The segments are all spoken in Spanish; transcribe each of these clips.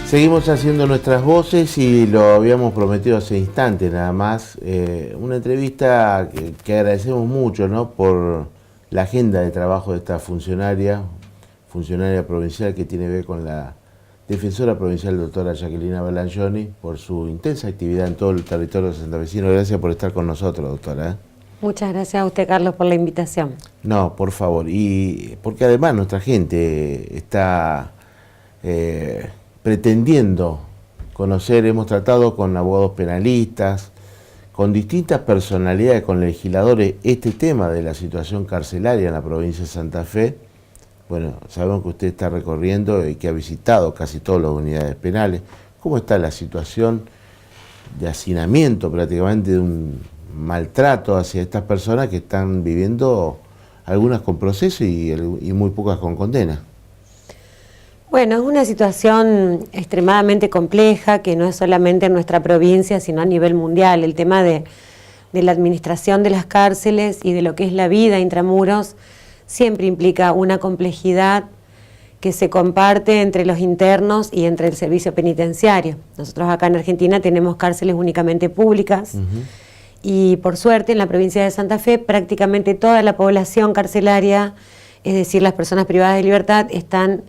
Seguimos haciendo nuestras voces y lo habíamos prometido hace instantes nada más. Una entrevista que agradecemos mucho, ¿no?, por la agenda de trabajo de esta funcionaria provincial que tiene que ver con la defensora provincial doctora Jacquelina Balagnoni, por su intensa actividad en todo el territorio santafesino. Gracias por estar con nosotros, doctora. Muchas gracias a usted, Carlos, por la invitación. No, por favor, y porque además nuestra gente está pretendiendo conocer, hemos tratado con abogados penalistas, con distintas personalidades, con legisladores, este tema de la situación carcelaria en la provincia de Santa Fe. Bueno, sabemos que usted está recorriendo y que ha visitado casi todas las unidades penales. ¿Cómo está la situación de hacinamiento, prácticamente de un maltrato hacia estas personas que están viviendo, algunas con proceso y muy pocas con condena? Bueno, es una situación extremadamente compleja que no es solamente en nuestra provincia, sino a nivel mundial. El tema de la administración de las cárceles y de lo que es la vida intramuros siempre implica una complejidad que se comparte entre los internos y entre el servicio penitenciario. Nosotros acá en Argentina tenemos cárceles únicamente públicas y por suerte en la provincia de Santa Fe prácticamente toda la población carcelaria, es decir, las personas privadas de libertad, están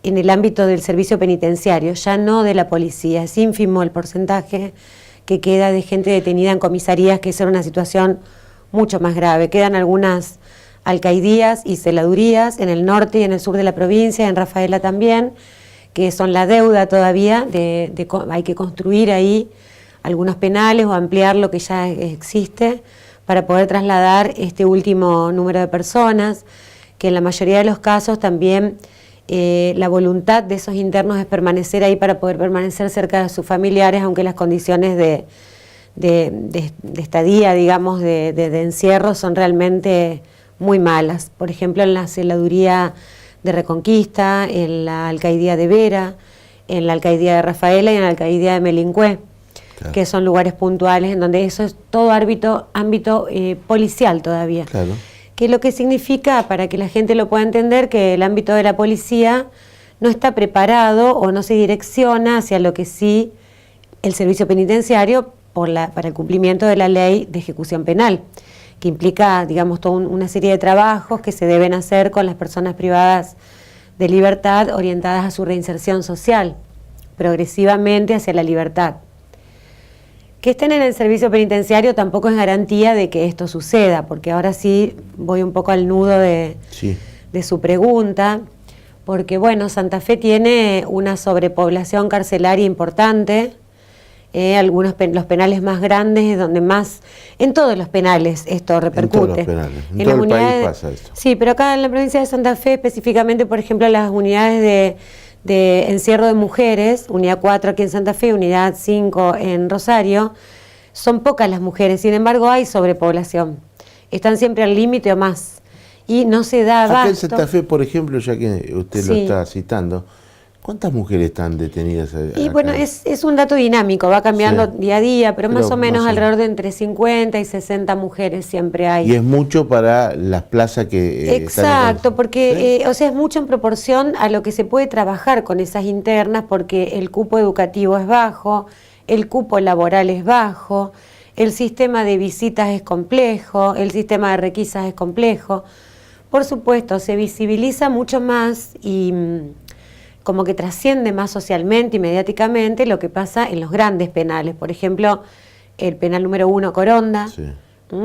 en el ámbito del servicio penitenciario, ya no de la policía. Es ínfimo el porcentaje que queda de gente detenida en comisarías, que esa era una situación mucho más grave. Quedan algunas alcaidías y celadurías en el norte y en el sur de la provincia, en Rafaela también, que son la deuda todavía, hay que construir ahí algunos penales o ampliar lo que ya existe para poder trasladar este último número de personas, que en la mayoría de los casos también la voluntad de esos internos es permanecer ahí para poder permanecer cerca de sus familiares, aunque las condiciones de estadía, digamos, de encierro son realmente muy malas. Por ejemplo, en la celaduría de Reconquista, en la alcaidía de Vera, en la alcaidía de Rafaela y en la alcaidía de Melincue, claro, que son lugares puntuales en donde eso es todo ámbito policial todavía. Claro. Que lo que significa, para que la gente lo pueda entender, que el ámbito de la policía no está preparado o no se direcciona hacia lo que sí el servicio penitenciario para el cumplimiento de la ley de ejecución penal, que implica, digamos, toda una serie de trabajos que se deben hacer con las personas privadas de libertad orientadas a su reinserción social, progresivamente hacia la libertad. Que estén en el servicio penitenciario tampoco es garantía de que esto suceda, porque ahora sí voy un poco al nudo de su pregunta, porque bueno, Santa Fe tiene una sobrepoblación carcelaria importante, los penales más grandes es donde más, en todos los penales esto repercute. En todos los penales, en todo el país pasa esto. Sí, pero acá en la provincia de Santa Fe específicamente, por ejemplo, las unidades de encierro de mujeres, unidad 4 aquí en Santa Fe, unidad 5 en Rosario, son pocas las mujeres, sin embargo hay sobrepoblación, están siempre al límite o más, y no se da abasto. Acá en Santa Fe, por ejemplo, ya que usted lo está citando, ¿cuántas mujeres están detenidas acá? Y bueno, es un dato dinámico, va cambiando día a día, pero más o menos alrededor de entre 50 y 60 mujeres siempre hay. Y es mucho para las plazas que exacto, porque o sea, es mucho en proporción a lo que se puede trabajar con esas internas, porque el cupo educativo es bajo, el cupo laboral es bajo, el sistema de visitas es complejo, el sistema de requisas es complejo. Por supuesto, se visibiliza mucho más y como que trasciende más socialmente y mediáticamente lo que pasa en los grandes penales. Por ejemplo, el penal número 1 Coronda,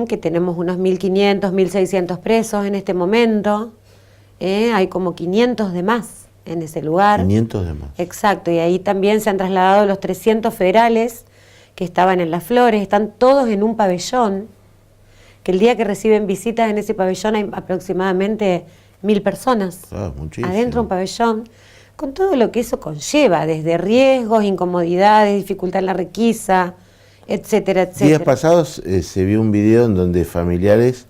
que tenemos unos 1.500, 1.600 presos en este momento. Hay como 500 de más en ese lugar. 500 de más. Exacto, y ahí también se han trasladado los 300 federales que estaban en Las Flores, están todos en un pabellón, que el día que reciben visitas en ese pabellón hay aproximadamente 1.000 personas. Adentro de un pabellón, con todo lo que eso conlleva, desde riesgos, incomodidades, dificultad en la requisa, etcétera, etcétera. Días pasados se vio un video en donde familiares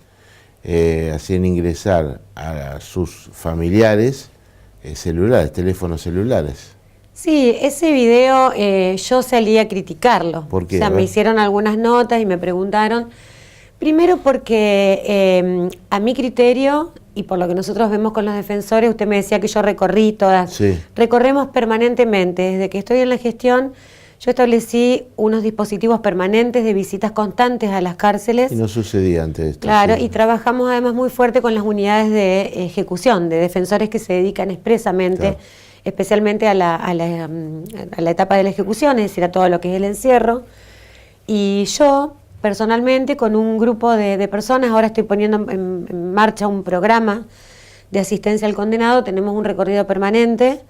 hacían ingresar a sus familiares teléfonos celulares. Sí, ese video yo salí a criticarlo. ¿Por qué? O sea, me hicieron algunas notas y me preguntaron. Primero porque a mi criterio y por lo que nosotros vemos con los defensores, usted me decía que yo recorrí todas, Sí. recorremos permanentemente, desde que estoy en la gestión, yo establecí unos dispositivos permanentes de visitas constantes a las cárceles. Y no sucedía antes esto. Claro, sí. y trabajamos además muy fuerte con las unidades de ejecución, de defensores que se dedican expresamente, Claro. especialmente a la etapa de la ejecución, es decir, a todo lo que es el encierro. Y yo, personalmente, con un grupo de personas, ahora estoy poniendo en marcha un programa de asistencia al condenado, tenemos un recorrido permanente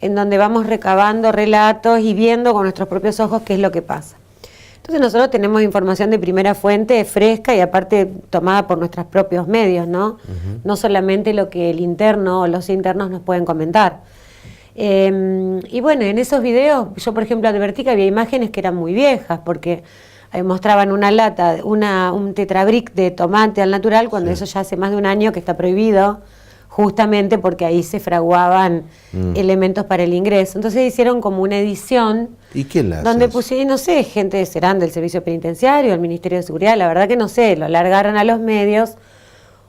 en donde vamos recabando relatos y viendo con nuestros propios ojos qué es lo que pasa. Entonces nosotros tenemos información de primera fuente, fresca y aparte tomada por nuestros propios medios, ¿no? No solamente lo que el interno o los internos nos pueden comentar. Y bueno, en esos videos yo, por ejemplo, advertí que había imágenes que eran muy viejas, porque mostraban una lata, un tetrabric de tomate al natural, cuando eso ya hace más de un año que está prohibido, justamente porque ahí se fraguaban elementos para el ingreso. Entonces hicieron como una edición. ¿Y quién la hace? Donde pusieron, no sé, gente serán del Servicio Penitenciario, del Ministerio de Seguridad, la verdad que no sé, lo largaron a los medios,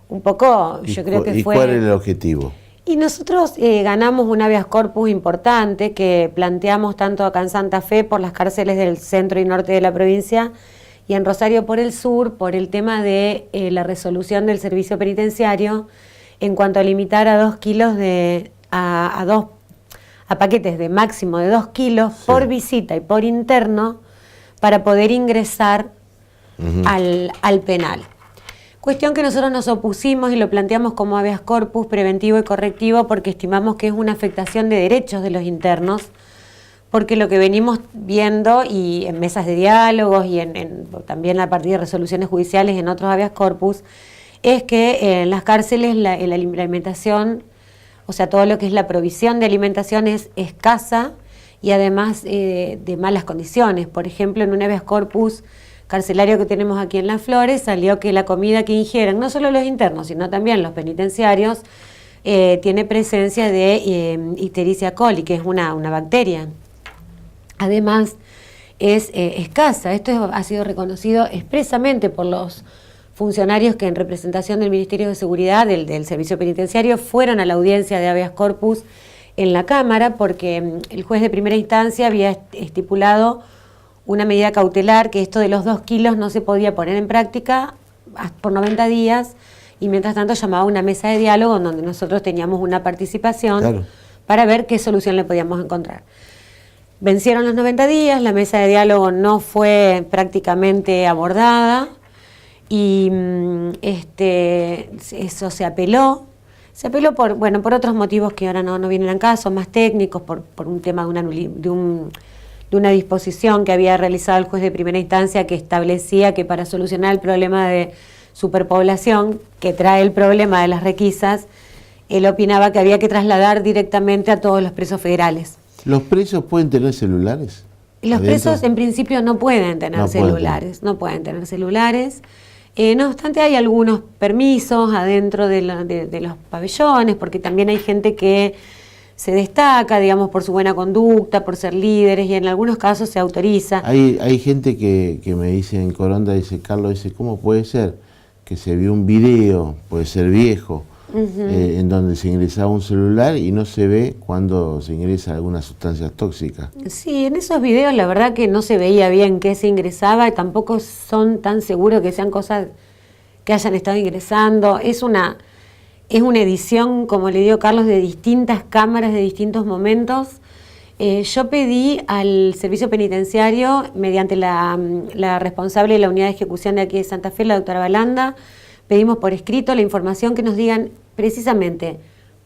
un poco, yo creo que fue... ¿Y cuál era el objetivo? Y nosotros ganamos un habeas corpus importante que planteamos tanto acá en Santa Fe por las cárceles del centro y norte de la provincia y en Rosario por el sur, por el tema de la resolución del Servicio Penitenciario en cuanto a limitar a 2 kilos a paquetes de máximo de 2 kilos por visita y por interno para poder ingresar al penal. Cuestión que nosotros nos opusimos y lo planteamos como habeas corpus preventivo y correctivo porque estimamos que es una afectación de derechos de los internos, porque lo que venimos viendo y en mesas de diálogos y también a partir de resoluciones judiciales en otros habeas corpus, es que en las cárceles la alimentación, o sea, todo lo que es la provisión de alimentación es escasa y además de malas condiciones. Por ejemplo, en un habeas corpus carcelario que tenemos aquí en Las Flores, salió que la comida que ingieren, no solo los internos, sino también los penitenciarios, tiene presencia de Ictericia coli, que es una bacteria. Además, es escasa. Esto ha sido reconocido expresamente por los funcionarios que en representación del Ministerio de Seguridad, del Servicio Penitenciario, fueron a la audiencia de habeas corpus en la Cámara, porque el juez de primera instancia había estipulado una medida cautelar, que esto de los 2 kilos no se podía poner en práctica por 90 días, y mientras tanto llamaba a una mesa de diálogo en donde nosotros teníamos una participación para ver qué solución le podíamos encontrar. Vencieron los 90 días, la mesa de diálogo no fue prácticamente abordada, y eso se apeló por otros motivos que ahora no vienen al caso, más técnicos, por un tema de una disposición que había realizado el juez de primera instancia que establecía que para solucionar el problema de superpoblación que trae el problema de las requisas, él opinaba que había que trasladar directamente a todos los presos federales. ¿Los presos pueden tener celulares? Los presos en principio no pueden tener celulares, no pueden tener celulares. No obstante, hay algunos permisos adentro de los pabellones, porque también hay gente que se destaca, digamos, por su buena conducta, por ser líderes, y en algunos casos se autoriza. Hay gente que me dice en Coronda, dice, Carlos, dice, ¿cómo puede ser que se vio un video, puede ser viejo, en donde se ingresaba un celular y no se ve cuando se ingresa algunas sustancias tóxicas? Sí, en esos videos la verdad que no se veía bien qué se ingresaba y tampoco son tan seguros que sean cosas que hayan estado ingresando. Es una edición, como le digo Carlos, de distintas cámaras, de distintos momentos. Yo pedí al Servicio Penitenciario, mediante la responsable de la unidad de ejecución de aquí de Santa Fe, la doctora Balanda, pedimos por escrito la información que nos digan precisamente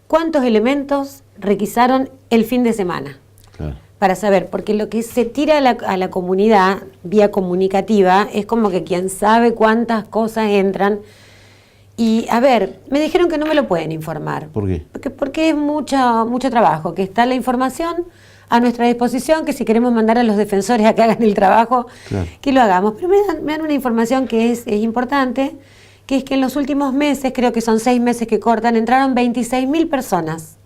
cuántos elementos requisaron el fin de semana. Claro. Para saber, porque lo que se tira a la comunidad vía comunicativa es como que quien sabe cuántas cosas entran. Y a ver, me dijeron que no me lo pueden informar. ¿Por qué? Porque es mucho trabajo, que está la información a nuestra disposición, que si queremos mandar a los defensores a que hagan el trabajo, que lo hagamos. Pero me dan una información que es importante, que es que en los últimos meses, creo que son 6 meses que cortan, entraron 26.000 personas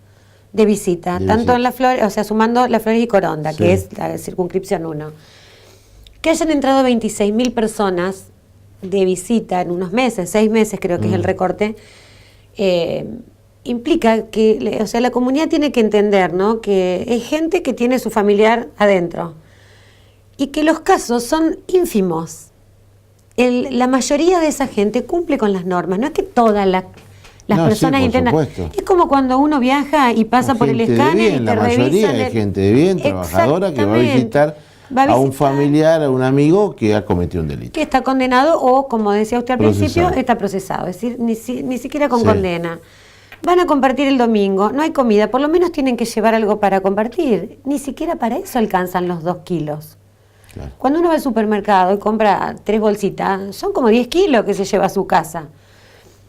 de visita, tanto en Las Flores, o sea, sumando Las Flores y Coronda, que es la circunscripción 1. Que hayan entrado 26.000 personas de visita en unos meses, 6 meses creo que es el recorte, implica que, o sea, la comunidad tiene que entender, ¿no?, que hay gente que tiene su familiar adentro y que los casos son ínfimos. La mayoría de esa gente cumple con las normas, no es que todas las personas internas. Es como cuando uno viaja y pasa por el escáner y te la mayoría es gente de bien, trabajadora, que va a visitar a un familiar, a un amigo que ha cometido un delito. Que está condenado o, como decía usted al principio, está procesado, es decir, ni siquiera con condena. Van a compartir el domingo, no hay comida, por lo menos tienen que llevar algo para compartir. Ni siquiera para eso alcanzan los 2 kilos. Claro. Cuando uno va al supermercado y compra 3 bolsitas, son como 10 kilos que se lleva a su casa.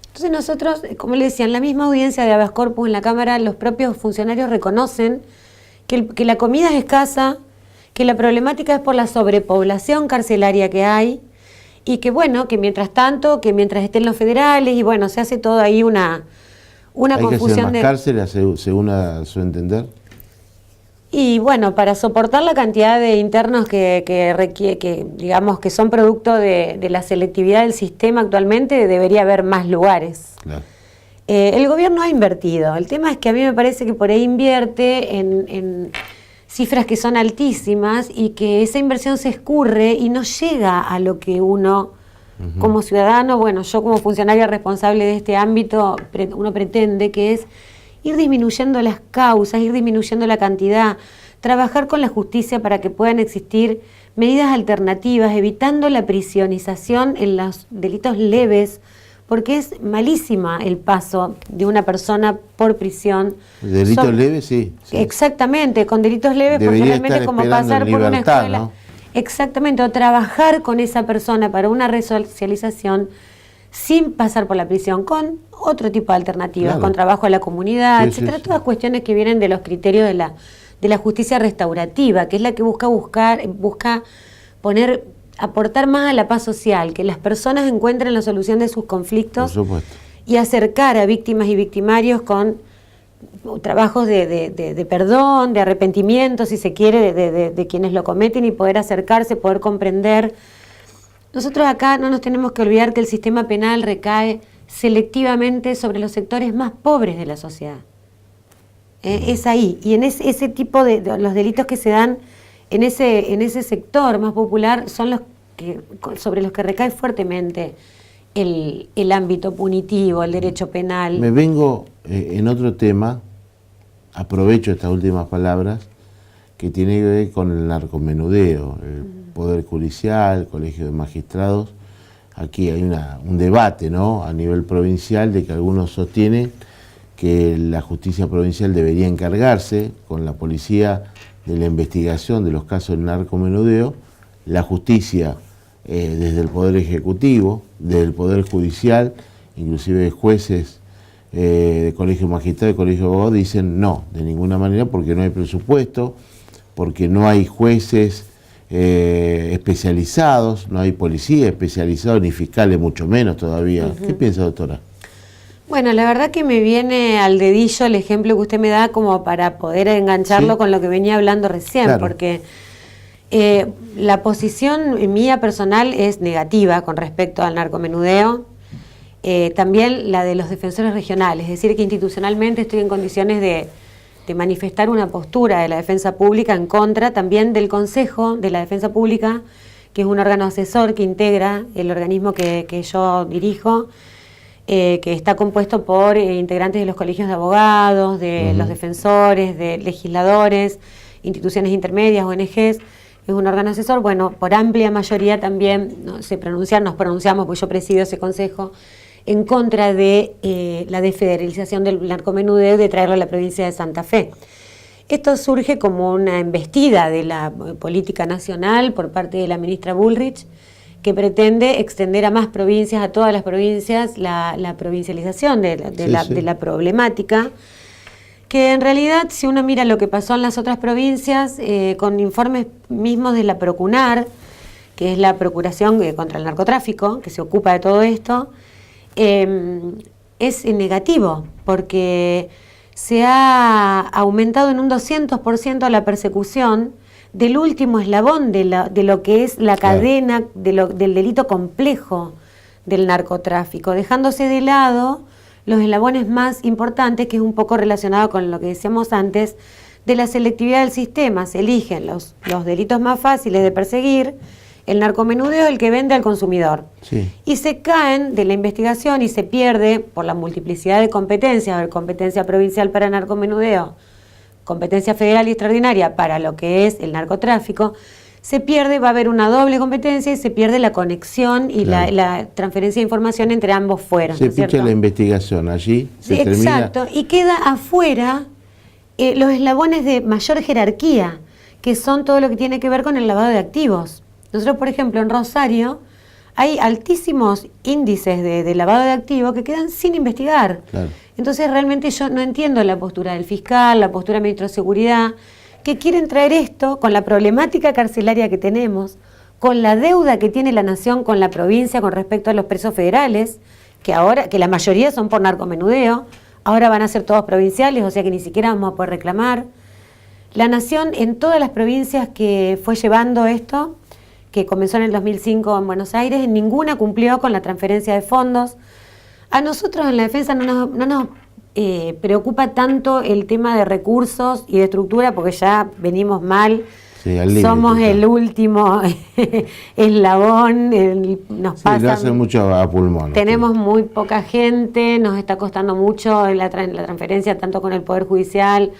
Entonces nosotros, como le decía, en la misma audiencia de Habeas Corpus en la Cámara, los propios funcionarios reconocen que la comida es escasa, que la problemática es por la sobrepoblación carcelaria que hay, y que bueno, que mientras tanto, que mientras estén los federales, y bueno, se hace todo ahí una confusión. ¿Hay que hacer más cárceles, según a su entender? Y bueno, para soportar la cantidad de internos que requiere, que digamos que son producto de la selectividad del sistema actualmente, debería haber más lugares. Claro. El gobierno ha invertido. El tema es que a mí me parece que por ahí invierte en cifras que son altísimas y que esa inversión se escurre y no llega a lo que uno, como ciudadano, bueno, yo como funcionaria responsable de este ámbito, uno pretende, que es ir disminuyendo las causas, ir disminuyendo la cantidad, trabajar con la justicia para que puedan existir medidas alternativas, evitando la prisionización en los delitos leves, porque es malísima el paso de una persona por prisión. ¿Delitos leves? Sí. Exactamente, con delitos leves, porque realmente es como pasar por una escuela. ¿No? Exactamente, o trabajar con esa persona para una resocialización sin pasar por la prisión, con otro tipo de alternativas, con trabajo a la comunidad, etcétera, todas cuestiones que vienen de los criterios de la justicia restaurativa, que es la que busca aportar más a la paz social, que las personas encuentren la solución de sus conflictos y acercar a víctimas y victimarios con trabajos de perdón, de arrepentimiento, si se quiere, de quienes lo cometen, y poder acercarse, poder comprender. Nosotros acá no nos tenemos que olvidar que el sistema penal recae selectivamente sobre los sectores más pobres de la sociedad. Es ahí, y en ese tipo de los delitos que se dan en ese sector más popular son los que sobre los que recae fuertemente el ámbito punitivo, el derecho penal. Me vengo en otro tema, aprovecho estas últimas palabras, que tiene que ver con el narcomenudeo, el Poder Judicial, el Colegio de Magistrados. Aquí hay un debate, ¿no?, a nivel provincial, de que algunos sostienen que la justicia provincial debería encargarse con la policía de la investigación de los casos del narcomenudeo, la justicia desde el Poder Ejecutivo, desde el Poder Judicial, inclusive jueces de Colegio de Magistrados y Colegio de Abogados dicen no, de ninguna manera, porque no hay presupuesto, porque no hay jueces especializados, no hay policía especializados, ni fiscales mucho menos todavía. ¿Qué piensa, doctora? Bueno, la verdad que me viene al dedillo el ejemplo que usted me da como para poder engancharlo con lo que venía hablando recién, porque la posición mía personal es negativa con respecto al narcomenudeo, también la de los defensores regionales, es decir, que institucionalmente estoy en condiciones de manifestar una postura de la defensa pública en contra también del Consejo de la Defensa Pública, que es un órgano asesor que integra el organismo que yo dirijo, que está compuesto por integrantes de los colegios de abogados, de los defensores, de legisladores, instituciones intermedias, ONGs. Es un órgano asesor, bueno, por amplia mayoría también nos pronunciamos, porque yo presido ese consejo, en contra de la desfederalización del narcomenudeo y de traerlo a la provincia de Santa Fe. Esto surge como una embestida de la política nacional por parte de la ministra Bullrich, que pretende extender a más provincias, a todas las provincias, la provincialización de la problemática, que en realidad, si uno mira lo que pasó en las otras provincias, con informes mismos de la Procunar, que es la Procuración contra el Narcotráfico, que se ocupa de todo esto, es negativo, porque se ha aumentado en un 200% la persecución del último eslabón de lo que es la cadena del delito complejo del narcotráfico, dejándose de lado los eslabones más importantes, que es un poco relacionado con lo que decíamos antes, de la selectividad del sistema. Se eligen los delitos más fáciles de perseguir, el narcomenudeo es el que vende al consumidor. Sí. Y se caen de la investigación y se pierde por la multiplicidad de competencias, competencia provincial para narcomenudeo, competencia federal y extraordinaria para lo que es el narcotráfico, se pierde, va a haber una doble competencia y se pierde la conexión y claro, la transferencia de información entre ambos fueros. Se ¿no es cierto? picha la investigación, allí se Sí, termina. exacto, y queda afuera los eslabones de mayor jerarquía, que son todo lo que tiene que ver con el lavado de activos. Nosotros, por ejemplo, en Rosario hay altísimos índices de lavado de activos que quedan sin investigar. Claro. Entonces, realmente yo no entiendo la postura del fiscal, la postura del ministro de Seguridad, que quieren traer esto con la problemática carcelaria que tenemos, con la deuda que tiene la nación con la provincia con respecto a los presos federales, que la mayoría son por narcomenudeo, ahora van a ser todos provinciales, o sea que ni siquiera vamos a poder reclamar. La nación en todas las provincias que fue llevando esto, que comenzó en el 2005 en Buenos Aires, en ninguna cumplió con la transferencia de fondos. A nosotros en la defensa no nos preocupa tanto el tema de recursos y de estructura, porque ya venimos mal, Sí, al límite, somos claro, el último eslabón, nos Sí, pasan, lo hacen mucho a pulmón. tenemos muy poca gente, nos está costando mucho la transferencia tanto con el Poder Judicial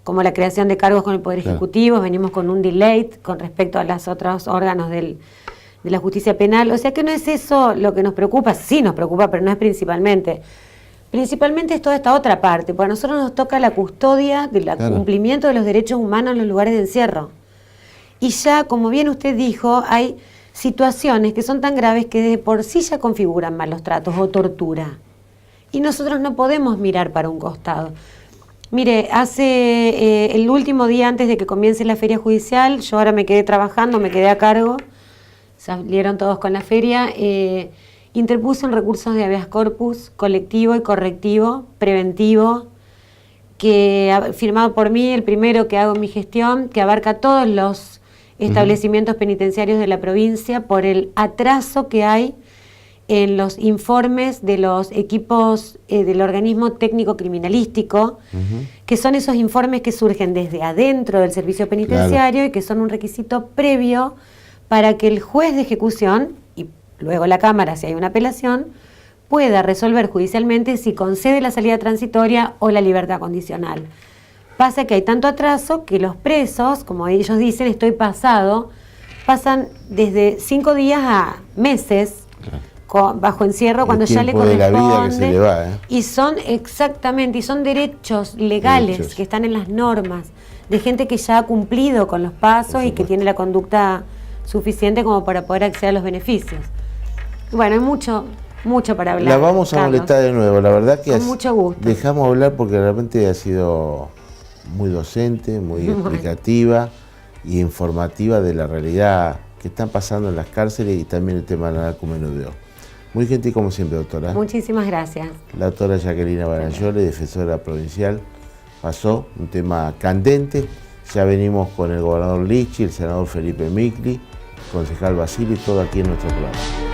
como la creación de cargos con el Poder Claro. Ejecutivo, venimos con un delay con respecto a los otros órganos de la justicia penal, o sea que no es eso lo que nos preocupa, sí nos preocupa, pero no es principalmente. Principalmente es toda esta otra parte, porque a nosotros nos toca la custodia del Claro, cumplimiento de los derechos humanos en los lugares de encierro. Y ya, como bien usted dijo, hay situaciones que son tan graves que de por sí ya configuran malos tratos o tortura. Y nosotros no podemos mirar para un costado. Mire, hace el último día antes de que comience la feria judicial, yo ahora me quedé trabajando, me quedé a cargo, salieron todos con la feria, interpuse un recurso de habeas corpus colectivo y correctivo, preventivo, que firmado por mí, el primero que hago en mi gestión, que abarca todos los establecimientos penitenciarios de la provincia por el atraso que hay en los informes de los equipos del organismo técnico criminalístico, que son esos informes que surgen desde adentro del servicio penitenciario, claro, y que son un requisito previo para que el juez de ejecución, y luego la Cámara, si hay una apelación, pueda resolver judicialmente si concede la salida transitoria o la libertad condicional. Pasa que hay tanto atraso que los presos, como ellos dicen, estoy pasado, pasan desde 5 días a meses, claro, bajo encierro, el cuando ya le corresponde, de la vida que se le va, y son exactamente, y son derechos legales que están en las normas, de gente que ya ha cumplido con los pasos y que tiene la conducta suficiente como para poder acceder a los beneficios. Bueno, hay mucho para hablar. La vamos a molestar de nuevo, la verdad que con mucho gusto. Dejamos hablar porque realmente ha sido muy docente, muy explicativa y informativa de la realidad que están pasando en las cárceles y también el tema del narcomenudeo. Muy gentil como siempre, doctora. Muchísimas gracias. La doctora Jacqueline Barangiole, defensora provincial, pasó un tema candente. Ya venimos con el gobernador Lichi, el senador Felipe Micli, concejal Basili, todo aquí en nuestro programa.